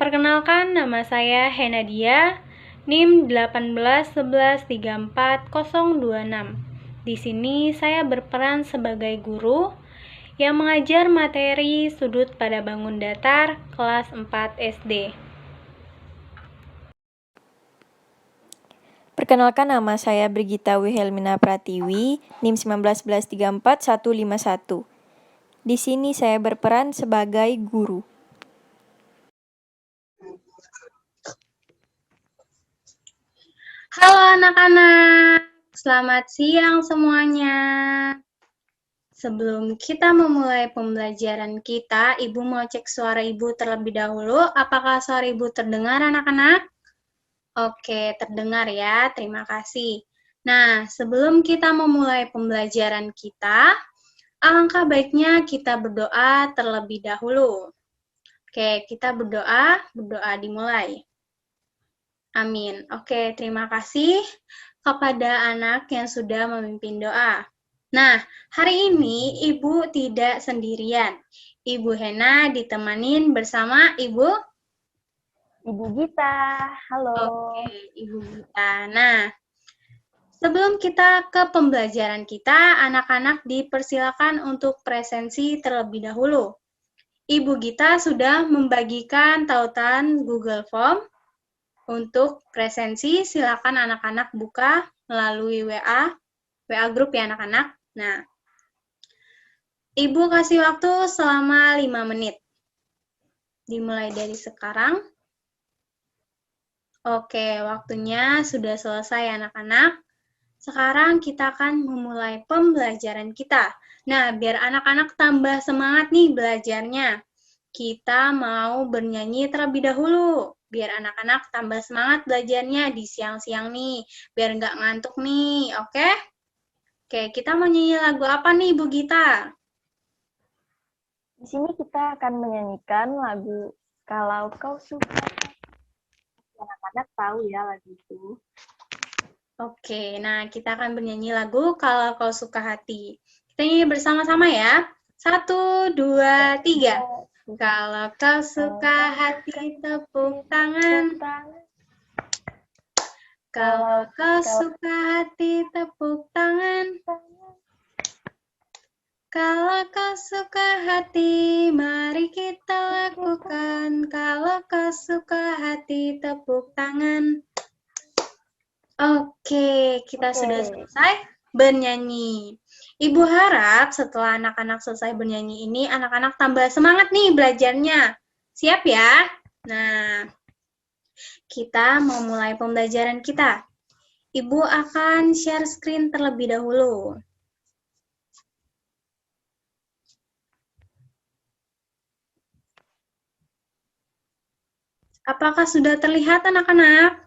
Perkenalkan, nama saya Henadia, NIM 181134026. Di sini saya berperan sebagai guru yang mengajar materi sudut pada bangun datar kelas 4 SD. Perkenalkan, nama saya Brigita Wilhelmina Pratiwi, NIM 191134151. Di sini saya berperan sebagai guru. Halo anak-anak, selamat siang semuanya. Sebelum kita memulai pembelajaran kita, Ibu mau cek suara Ibu terlebih dahulu. Apakah suara Ibu terdengar anak-anak? Oke, terdengar ya. Terima kasih. Nah, sebelum kita memulai pembelajaran kita, alangkah baiknya kita berdoa terlebih dahulu. Oke, kita berdoa dimulai. Amin. Oke, terima kasih kepada anak yang sudah memimpin doa. Nah, hari ini Ibu tidak sendirian. Ibu Hena ditemanin bersama Ibu Gita. Halo. Oke, Ibu Gita. Nah, sebelum kita ke pembelajaran kita, anak-anak dipersilakan untuk presensi terlebih dahulu. Ibu Gita sudah membagikan tautan Google Form untuk presensi. Silakan anak-anak buka melalui WA grup ya anak-anak. Nah, Ibu kasih waktu selama 5 menit. Dimulai dari sekarang. Oke, waktunya sudah selesai anak-anak. Sekarang kita akan memulai pembelajaran kita. Nah, biar anak-anak tambah semangat nih belajarnya. Kita mau bernyanyi terlebih dahulu. Biar anak-anak tambah semangat belajarnya di siang-siang nih. Biar nggak ngantuk nih, oke? Oke, kita mau nyanyi lagu apa nih, Bu Gita? Di sini kita akan menyanyikan lagu Kalau Kau Suka. Anak-anak tahu ya lagu itu. Oke, nah kita akan bernyanyi lagu Kalau Kau Suka Hati. Kita nyanyi bersama-sama ya. 1, 2, 3. Kalau kau suka hati, tepuk tangan. Kalau kau suka hati, tepuk tangan. Kalau kau suka hati, mari kita lakukan. Kalau kau suka hati, tepuk tangan. Oke, kita sudah selesai bernyanyi. Ibu harap setelah anak-anak selesai bernyanyi ini, anak-anak tambah semangat nih belajarnya. Siap ya? Nah, kita mau mulai pembelajaran kita. Ibu akan share screen terlebih dahulu. Apakah sudah terlihat anak-anak?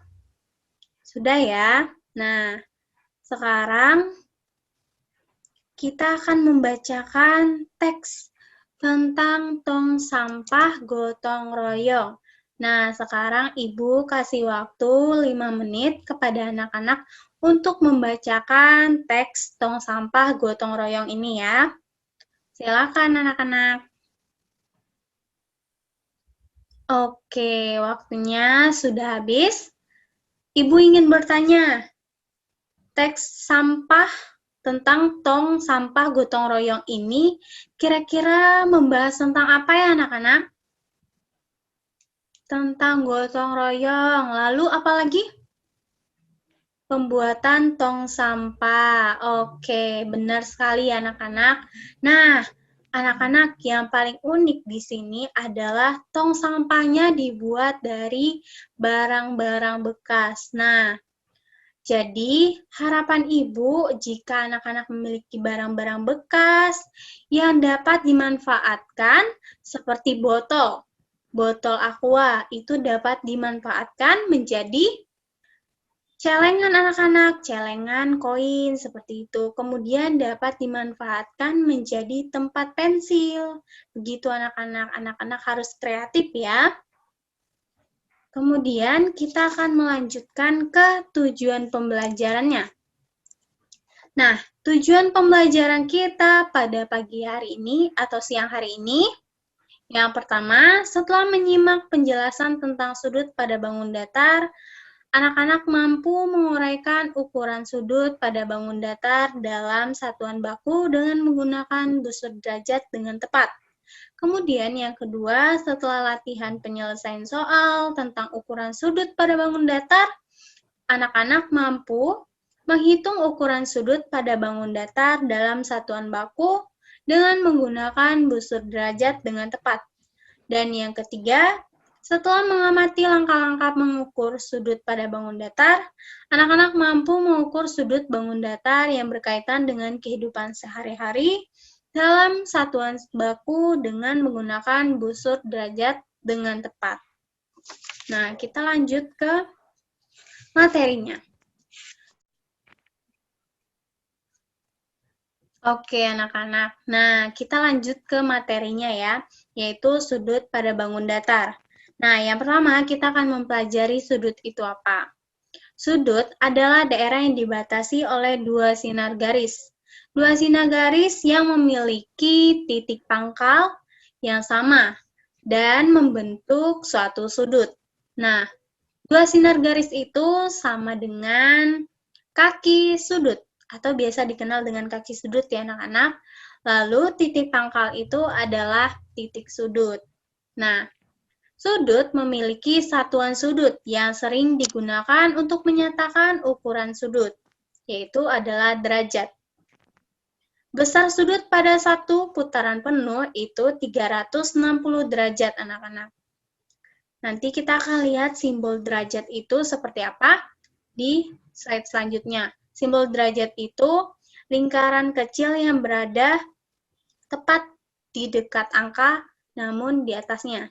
Sudah ya? Nah, sekarang kita akan membacakan teks tentang tong sampah gotong royong. Nah, sekarang Ibu kasih waktu 5 menit kepada anak-anak untuk membacakan teks tong sampah gotong royong ini ya. Silakan anak-anak. Oke, waktunya sudah habis. Ibu ingin bertanya, teks sampah tentang tong sampah gotong royong ini kira-kira membahas tentang apa ya anak-anak? Tentang gotong royong. Lalu apa lagi? Pembuatan tong sampah. Oke, benar sekali anak-anak. Nah, anak-anak yang paling unik di sini adalah tong sampahnya dibuat dari barang-barang bekas. Nah, jadi harapan Ibu jika anak-anak memiliki barang-barang bekas yang dapat dimanfaatkan seperti botol aqua itu dapat dimanfaatkan menjadi celengan anak-anak, celengan koin seperti itu. Kemudian dapat dimanfaatkan menjadi tempat pensil. Begitu anak-anak, anak-anak harus kreatif ya. Kemudian kita akan melanjutkan ke tujuan pembelajarannya. Nah, tujuan pembelajaran kita pada pagi hari ini atau siang hari ini Yang pertama, setelah menyimak penjelasan tentang sudut pada bangun datar, anak-anak mampu menguraikan ukuran sudut pada bangun datar dalam satuan baku dengan menggunakan busur derajat dengan tepat. Kemudian yang kedua, setelah latihan penyelesaian soal tentang ukuran sudut pada bangun datar, anak-anak mampu menghitung ukuran sudut pada bangun datar dalam satuan baku dengan menggunakan busur derajat dengan tepat. Dan yang ketiga, setelah mengamati langkah-langkah mengukur sudut pada bangun datar, anak-anak mampu mengukur sudut bangun datar yang berkaitan dengan kehidupan sehari-hari dalam satuan baku dengan menggunakan busur derajat dengan tepat. Nah, kita lanjut ke materinya. Oke, anak-anak. Nah, kita lanjut ke materinya ya, yaitu sudut pada bangun datar. Nah, yang pertama kita akan mempelajari sudut itu apa. Sudut adalah daerah yang dibatasi oleh dua sinar garis. Dua sinar garis yang memiliki titik pangkal yang sama dan membentuk suatu sudut. Nah, dua sinar garis itu sama dengan kaki sudut, atau biasa dikenal dengan kaki sudut ya anak-anak. Lalu titik pangkal itu adalah titik sudut. Nah, sudut memiliki satuan sudut yang sering digunakan untuk menyatakan ukuran sudut, yaitu adalah derajat. Besar sudut pada satu putaran penuh itu 360 derajat anak-anak. Nanti kita akan lihat simbol derajat itu seperti apa di slide selanjutnya. Simbol derajat itu lingkaran kecil yang berada tepat di dekat angka, namun di atasnya.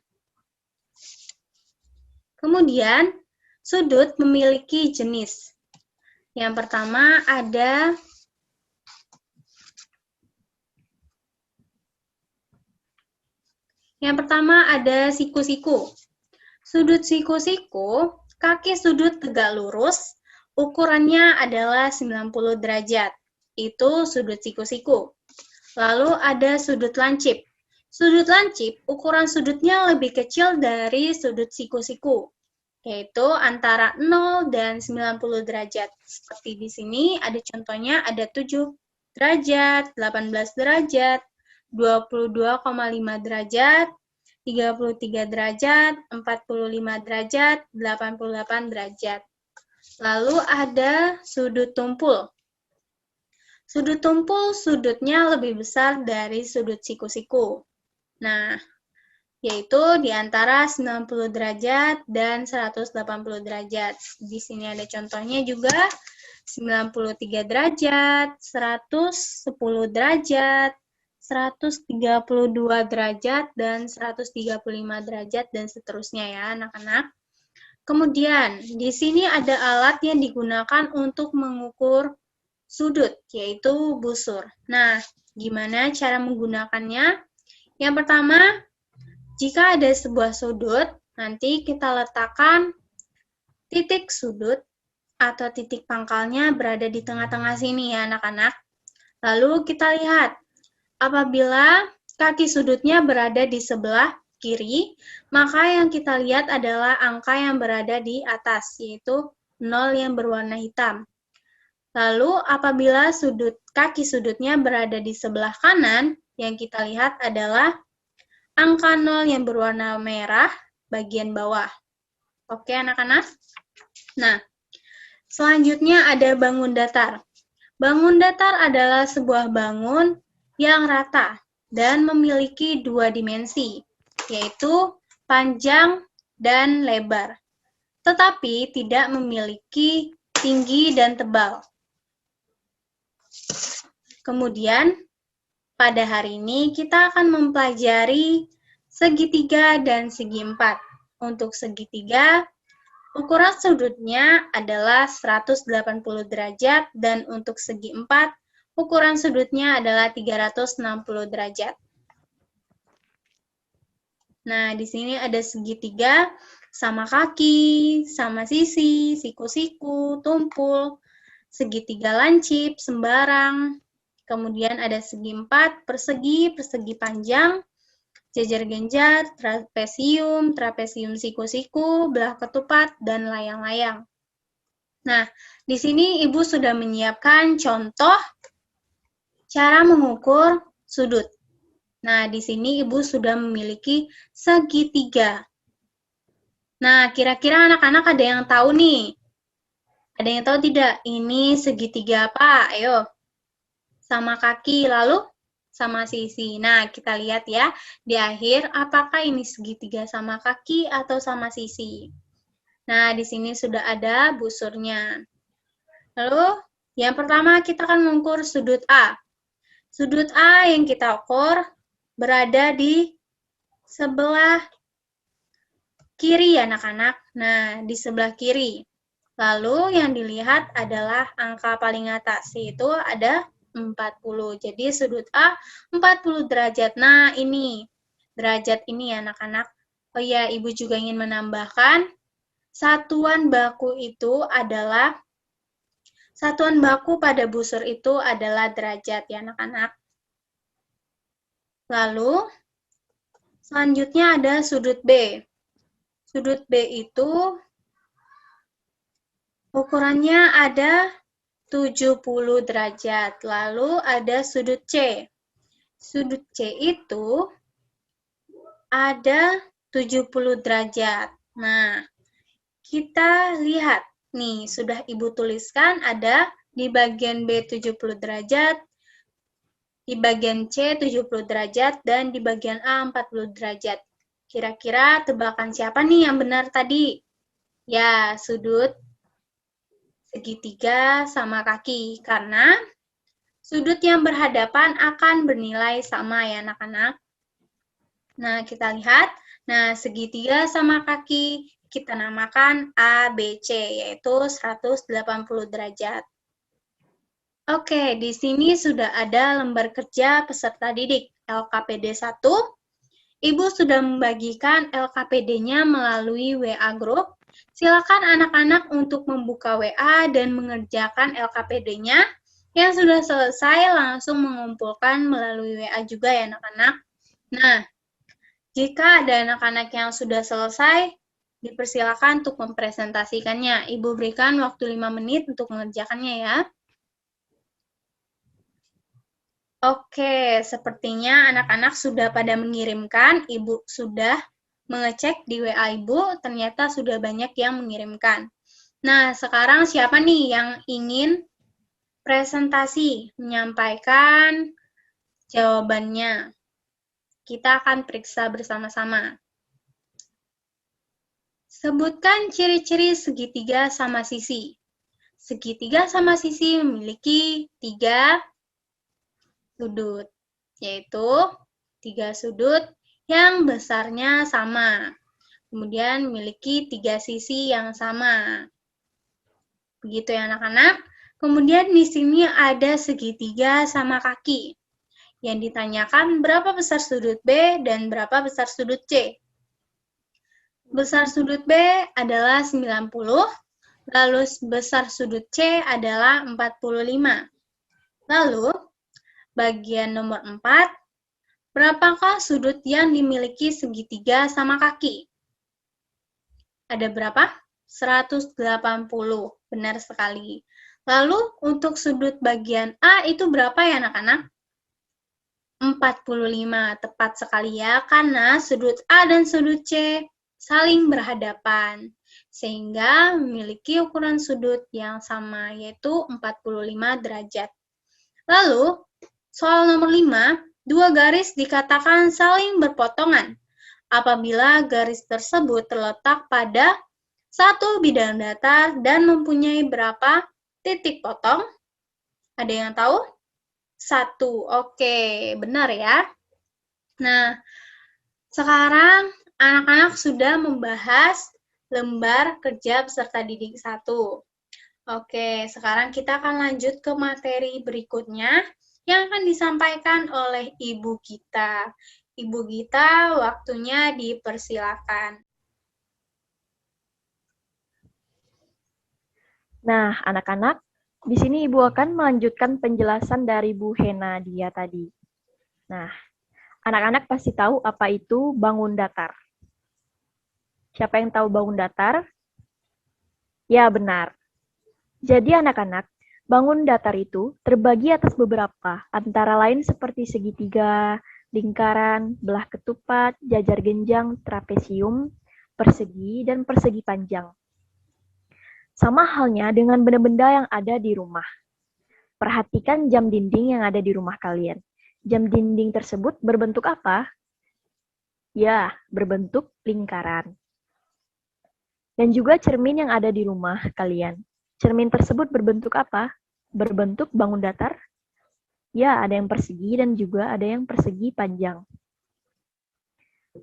Kemudian, sudut memiliki jenis. Yang pertama ada siku-siku. Sudut siku-siku, kaki sudut tegak lurus, ukurannya adalah 90 derajat. Itu sudut siku-siku. Lalu ada sudut lancip. Sudut lancip, ukuran sudutnya lebih kecil dari sudut siku-siku, yaitu antara 0 dan 90 derajat. Seperti di sini ada contohnya, ada 7 derajat, 18 derajat, 22,5 derajat, 33 derajat, 45 derajat, 88 derajat. Lalu ada sudut tumpul. Sudut tumpul sudutnya lebih besar dari sudut siku-siku. Nah, yaitu di antara 90 derajat dan 180 derajat. Di sini ada contohnya juga 93 derajat, 110 derajat, 132 derajat, dan 135 derajat, dan seterusnya ya anak-anak. Kemudian, di sini ada alat yang digunakan untuk mengukur sudut, yaitu busur. Nah, gimana cara menggunakannya? Yang pertama, jika ada sebuah sudut, nanti kita letakkan titik sudut atau titik pangkalnya berada di tengah-tengah sini ya anak-anak. Lalu kita lihat, apabila kaki sudutnya berada di sebelah kiri, maka yang kita lihat adalah angka yang berada di atas, yaitu 0 yang berwarna hitam. Lalu apabila kaki sudutnya berada di sebelah kanan, yang kita lihat adalah angka 0 yang berwarna merah bagian bawah. Oke anak-anak? Nah, selanjutnya ada bangun datar. Bangun datar adalah sebuah bangun yang rata dan memiliki dua dimensi, yaitu panjang dan lebar, tetapi tidak memiliki tinggi dan tebal. Kemudian, pada hari ini kita akan mempelajari segitiga dan segi empat. Untuk segitiga, ukuran sudutnya adalah 180 derajat, dan untuk segi empat, ukuran sudutnya adalah 360 derajat. Nah, di sini ada segitiga sama kaki, sama sisi, siku-siku, tumpul, segitiga lancip, sembarang. Kemudian ada segi empat, persegi, persegi panjang, jajar genjar, trapesium siku-siku, belah ketupat, dan layang-layang. Nah, di sini Ibu sudah menyiapkan contoh cara mengukur sudut. Nah, di sini Ibu sudah memiliki segitiga. Nah, kira-kira anak-anak ada yang tahu nih? Ada yang tahu tidak? Ini segitiga apa? Ayo. Sama kaki, lalu sama sisi. Nah, kita lihat ya. Di akhir, apakah ini segitiga sama kaki atau sama sisi? Nah, di sini sudah ada busurnya. Lalu, yang pertama kita akan mengukur sudut A. Sudut A yang kita ukur berada di sebelah kiri anak-anak. Nah, di sebelah kiri. Lalu yang dilihat adalah angka paling atas, yaitu ada 40. Jadi sudut A 40 derajat. Nah, ini derajat ini anak-anak. Oh iya, Ibu juga ingin menambahkan, satuan baku pada busur itu adalah derajat ya anak-anak. Lalu, selanjutnya ada sudut B. Sudut B itu ukurannya ada 70 derajat. Lalu ada sudut C. Sudut C itu ada 70 derajat. Nah, kita lihat. Nih, sudah Ibu tuliskan ada di bagian B 70 derajat, di bagian C 70 derajat, dan di bagian A 40 derajat. Kira-kira tebakan siapa nih yang benar tadi? Ya, sudut segitiga sama kaki. Karena sudut yang berhadapan akan bernilai sama ya anak-anak. Nah, kita lihat. Nah, segitiga sama kaki kita namakan ABC, yaitu 180 derajat. Oke, di sini sudah ada lembar kerja peserta didik LKPD 1. Ibu sudah membagikan LKPD-nya melalui WA Group. Silakan anak-anak untuk membuka WA dan mengerjakan LKPD-nya. Yang sudah selesai langsung mengumpulkan melalui WA juga ya anak-anak. Nah, jika ada anak-anak yang sudah selesai, dipersilakan untuk mempresentasikannya. Ibu berikan waktu 5 menit untuk mengerjakannya ya. Oke, sepertinya anak-anak sudah pada mengirimkan. Ibu sudah mengecek di WA Ibu, ternyata sudah banyak yang mengirimkan. Nah, sekarang siapa nih yang ingin presentasi, menyampaikan jawabannya? Kita akan periksa bersama-sama. Sebutkan ciri-ciri segitiga sama sisi. Segitiga sama sisi memiliki 3 sudut, yaitu 3 sudut yang besarnya sama. Kemudian memiliki 3 sisi yang sama. Begitu ya anak-anak. Kemudian di sini ada segitiga sama kaki. Yang ditanyakan berapa besar sudut B dan berapa besar sudut C. Besar sudut B adalah 90, lalu besar sudut C adalah 45. Lalu, bagian nomor 4, berapakah sudut yang dimiliki segitiga sama kaki? Ada berapa? 180, benar sekali. Lalu, untuk sudut bagian A itu berapa ya anak-anak? 45, tepat sekali ya, karena sudut A dan sudut C saling berhadapan, sehingga memiliki ukuran sudut yang sama, yaitu 45 derajat. Lalu, soal nomor 5, 2 garis dikatakan saling berpotongan apabila garis tersebut terletak pada satu bidang datar dan mempunyai berapa titik potong? Ada yang tahu? 1. Oke, benar ya. Nah, sekarang anak-anak sudah membahas lembar kerja peserta didik 1. Oke, sekarang kita akan lanjut ke materi berikutnya yang akan disampaikan oleh Ibu Gita. Ibu Gita, waktunya dipersilakan. Nah, anak-anak, di sini Ibu akan melanjutkan penjelasan dari Bu Hena dia tadi. Nah, Anak-anak pasti tahu apa itu bangun datar. Siapa yang tahu bangun datar? Ya, benar. Jadi anak-anak, bangun datar itu terbagi atas beberapa, antara lain seperti segitiga, lingkaran, belah ketupat, jajar genjang, trapesium, persegi, dan persegi panjang. Sama halnya dengan benda-benda yang ada di rumah. Perhatikan jam dinding yang ada di rumah kalian. Jam dinding tersebut berbentuk apa? Ya, berbentuk lingkaran. Dan juga cermin yang ada di rumah kalian. Cermin tersebut berbentuk apa? Berbentuk bangun datar? Ya, ada yang persegi dan juga ada yang persegi panjang.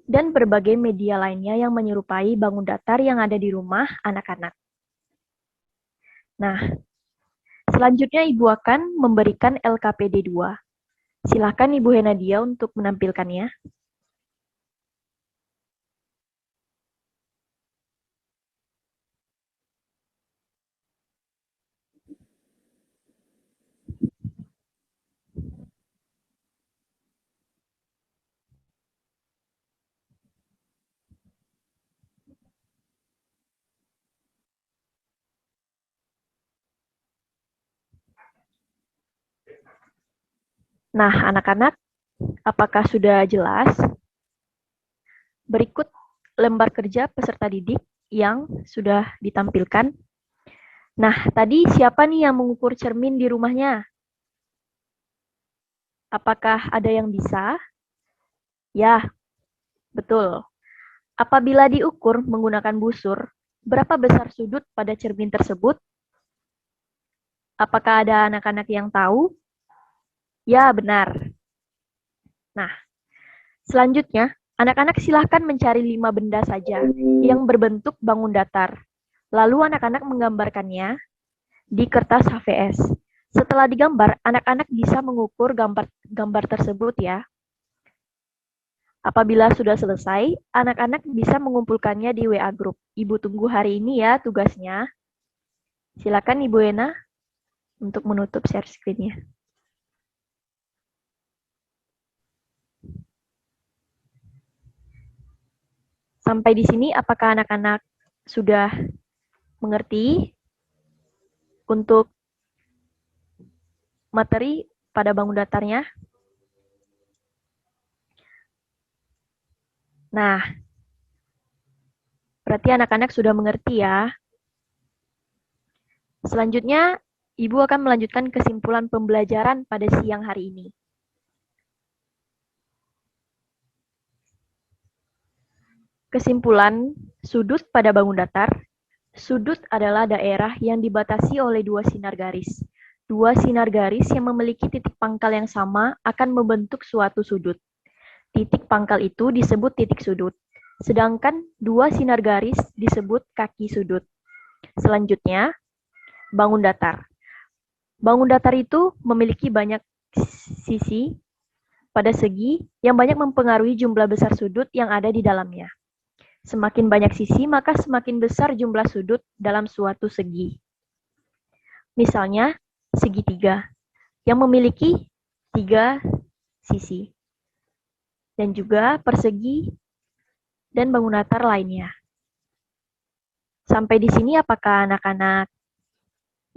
Dan berbagai media lainnya yang menyerupai bangun datar yang ada di rumah anak-anak. Nah, selanjutnya Ibu akan memberikan LKPD 2. Silakan Ibu Henadia untuk menampilkannya. Nah, anak-anak, apakah sudah jelas? Berikut lembar kerja peserta didik yang sudah ditampilkan. Nah, tadi siapa nih yang mengukur cermin di rumahnya? Apakah ada yang bisa? Ya, betul. Apabila diukur menggunakan busur, berapa besar sudut pada cermin tersebut? Apakah ada anak-anak yang tahu? Ya, benar. Nah, selanjutnya, anak-anak silahkan mencari 5 benda saja yang berbentuk bangun datar. Lalu anak-anak menggambarkannya di kertas HVS. Setelah digambar, anak-anak bisa mengukur gambar tersebut ya. Apabila sudah selesai, anak-anak bisa mengumpulkannya di WA Group. Ibu tunggu hari ini ya tugasnya. Silakan Ibu Ena untuk menutup share screen-nya. Sampai di sini, apakah anak-anak sudah mengerti untuk materi pada bangun datarnya? Nah, berarti anak-anak sudah mengerti ya. Selanjutnya, Ibu akan melanjutkan kesimpulan pembelajaran pada siang hari ini. Kesimpulan sudut pada bangun datar. Sudut adalah daerah yang dibatasi oleh 2 sinar garis. 2 sinar garis yang memiliki titik pangkal yang sama akan membentuk suatu sudut. Titik pangkal itu disebut titik sudut, sedangkan 2 sinar garis disebut kaki sudut. Selanjutnya, bangun datar. Bangun datar itu memiliki banyak sisi pada segi yang banyak mempengaruhi jumlah besar sudut yang ada di dalamnya. Semakin banyak sisi, maka semakin besar jumlah sudut dalam suatu segi. Misalnya, segitiga yang memiliki 3 sisi. Dan juga persegi dan bangun datar lainnya. Sampai di sini apakah anak-anak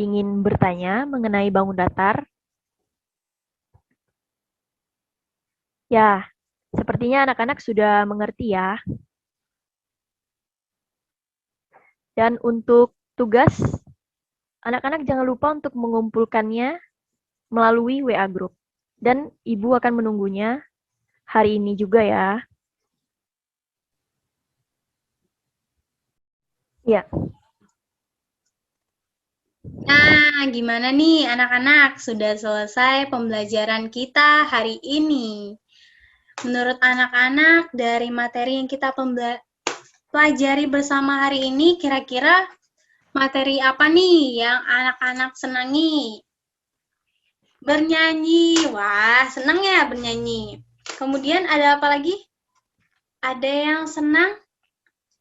ingin bertanya mengenai bangun datar? Ya, sepertinya anak-anak sudah mengerti ya. Dan untuk tugas, anak-anak jangan lupa untuk mengumpulkannya melalui WA Group. Dan Ibu akan menunggunya hari ini juga ya. Ya. Nah, gimana nih anak-anak? Sudah selesai pembelajaran kita hari ini. Menurut anak-anak, dari materi yang kita pelajari bersama hari ini, kira-kira materi apa nih yang anak-anak senangi? Bernyanyi. Wah, senang ya bernyanyi. Kemudian ada apa lagi? Ada yang senang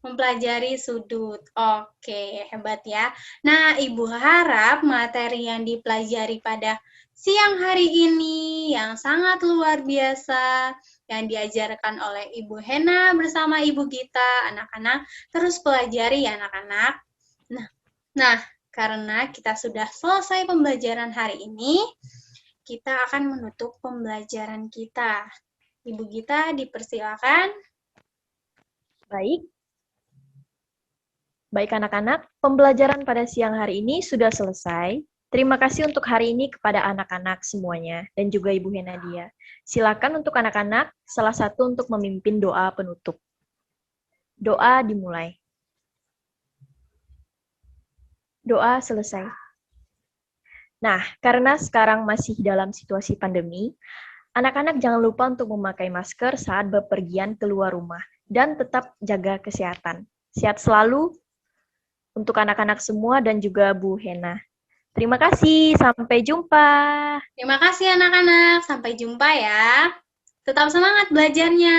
mempelajari sudut. Oke, hebat ya. Nah, Ibu harap materi yang dipelajari pada siang hari ini yang sangat luar biasa yang diajarkan oleh Ibu Hena bersama Ibu Gita, anak-anak terus pelajari ya anak-anak. Nah, karena kita sudah selesai pembelajaran hari ini, kita akan menutup pembelajaran kita. Ibu Gita, dipersilakan. Baik. Baik anak-anak, pembelajaran pada siang hari ini sudah selesai. Terima kasih untuk hari ini kepada anak-anak semuanya dan juga Ibu Henadia. Silakan untuk anak-anak, salah satu untuk memimpin doa penutup. Doa dimulai. Doa selesai. Nah, karena sekarang masih dalam situasi pandemi, anak-anak jangan lupa untuk memakai masker saat bepergian keluar rumah dan tetap jaga kesehatan. Sehat selalu untuk anak-anak semua dan juga Bu Hena. Terima kasih, sampai jumpa. Terima kasih anak-anak, sampai jumpa ya. Tetap semangat belajarnya.